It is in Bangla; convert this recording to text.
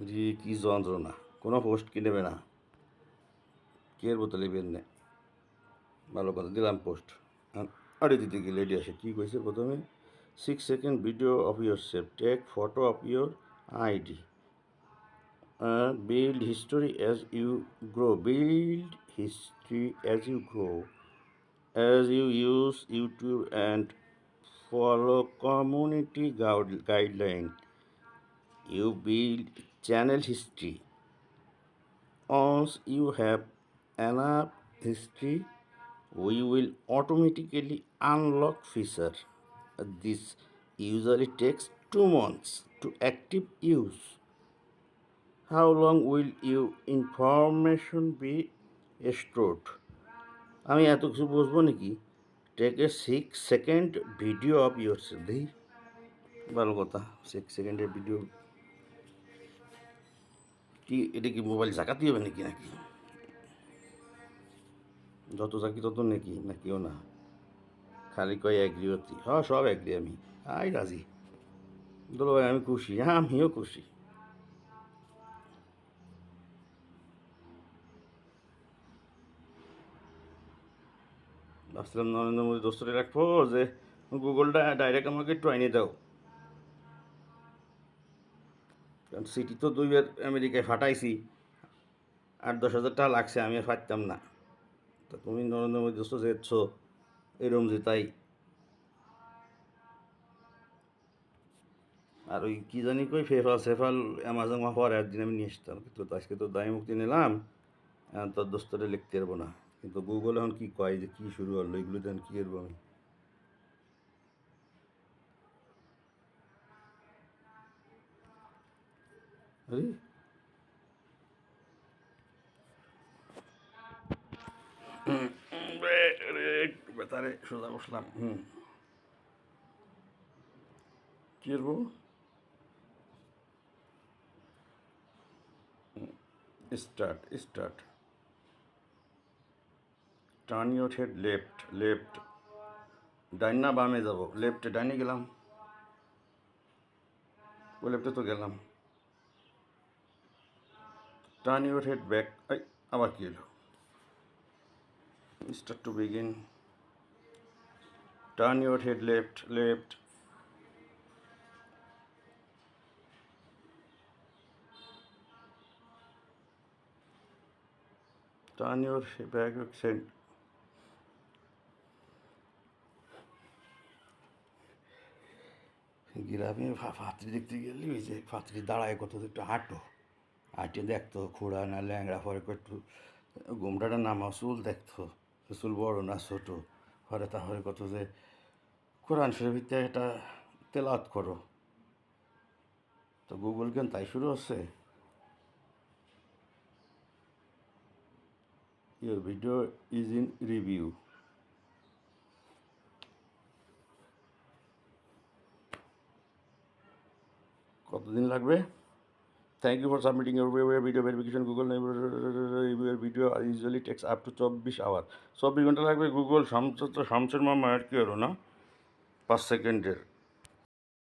জি কি যন্ত্রণা, কোনো পোস্ট কি নেবে না, কের বোতলে বের নে, ভালো কথা দিলাম পোস্ট। আরে দিতে গেলে লেডি আসে কী কইছে প্রথমে, 6 second video of yourself, take photo of your ID, build history as you grow, build history as you grow, as you use YouTube and follow community guideline, you build channel history. Once you have enough history, we will automatically unlock feature. This usually takes 2 months to active use. How long will your information be stored? আমি এত কিছু বুঝবো নাকি? Take a 6 second video of yourself, দেখি ভালো কথা। 6 সেকেন্ডের ভিডিও কি, এটা কি মোবাইল জাকাতি হবে নাকি নাকি যত জাকি তত নাকি নাকিও না, খালি কয় অ্যাগ্রি হতি, হ্যাঁ সব অ্যাগ্রি আমি, আই রাজি। দুলো ভাই আমি খুশি, হ্যাঁ আমিও খুশি। ভাবছিলাম নরেন্দ্র মোদী দোস্তরে রাখবো যে গুগলটা ডাইরেক্ট আমাকে একটু আইনে দাও, কারণ সিটি তো 2 বার আমেরিকায় ফাটাইছি, 8-10 হাজার টাকা লাগছে, আমি আর পারতাম না। তো তুমি নরেন্দ্র মোদী দোস্ত যেছো এরম যে তাই। আর ওই কী জানি কই ফেফাল সেফাল অ্যামাজন পরে একদিন আমি নিয়ে আসতাম, কিন্তু আজকে তো দায় মুক্তি নিলাম, এখন তোর দোস্তরে লিখতে পারবো না। কিন্তু গুগল এখন কী কয় যে কী শুরু হলো, এগুলো এখন কী করবো আমি। একটু বেতারে সোজা বসলাম, কী করবো, start start, turn your head left left, ডাইন না বামে যাবো, লেফটে ডাইনে গেলাম, ও লেফটে তো গেলাম, টার্ন ইউর হেড ব্যাক, আবার কী হলো, start to begin, turn your head left left, turn your back sent. গ্রামে ফাতরি দেখতে গেলে ওই যে ফাতরি দাঁড়ায় কত একটু হাঁটো, হাঁটিয়ে দেখতো খোড়া না ল্যাংড়া, পরে একটু গোমটাটা নামা চুল দেখতো, চুল বড় না ছোটো, পরে তাহলে কত যে কোরআন শরীফের থেকে এটা তেলাওয়াত করো। তো গুগল কেন তাই শুরু হচ্ছে, your video is in review. কতদিন লাগবে? Thank you for submitting your video verification Google your video usually takes up to 24 hour. 24 ঘন্টা লাগবে গুগল শামসের মামা আর কি হলো না, 5 সেকেন্ডের